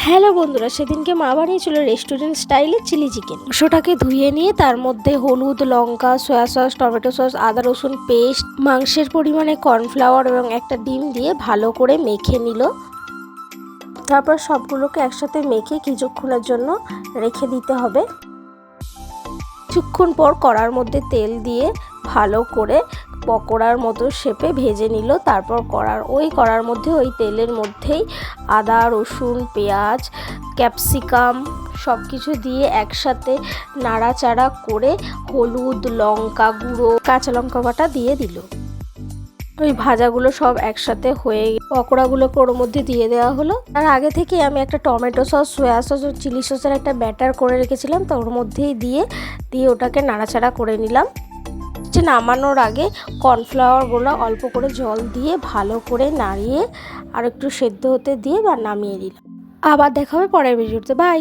Hello বন্ধুরা, সেদিনকে মা বানিয়েছিল রেস্টুরেন্ট স্টাইলে চিলি চিকেন। মাংসটাকে ধুয়ে নিয়ে তার মধ্যে হলুদ, লঙ্কা, সয়া সস, টমেটো সস, আদা রসুন পেস্ট, মাংসের পরিমাণে কর্নফ্লাওয়ার এবং একটা ডিম দিয়ে ভালো করে মেখে নিল। তারপর সবগুলোকে একসাথে মেখে কিছুক্ষণের জন্য রেখে দিতে হবে। কিছুক্ষণ পর কড়ার মধ্যে তেল দিয়ে ভালো করে পকোড়ার মতো শেপে ভেজে নিল। তারপর কড়ার মধ্যে ওই তেলের মধ্যেই আদা রসুন পেঁয়াজ ক্যাপসিকাম সব কিছু দিয়ে একসাথে নাড়াচাড়া করে হলুদ লঙ্কা গুঁড়ো কাঁচা লঙ্কা বাটা দিয়ে দিল। ওই ভাজাগুলো সব একসাথে হয়ে পকোড়াগুলোকে ওর মধ্যে দিয়ে দেওয়া হলো। আর আগে থেকে আমি একটা টমেটো সস, সয়া সস ও চিলি সসের একটা ব্যাটার করে রেখেছিলাম, তো ওর মধ্যেই দিয়ে ওটাকে নাড়াচাড়া করে নিলাম। নামানোর আগে কর্নফ্লাওয়ারগুলো অল্প করে জল দিয়ে ভালো করে নাড়িয়ে আর একটু সেদ্ধ হতে দিয়ে বা নামিয়ে দিলাম। আবার দেখা হবে পরের ভিডিওতে। বাই।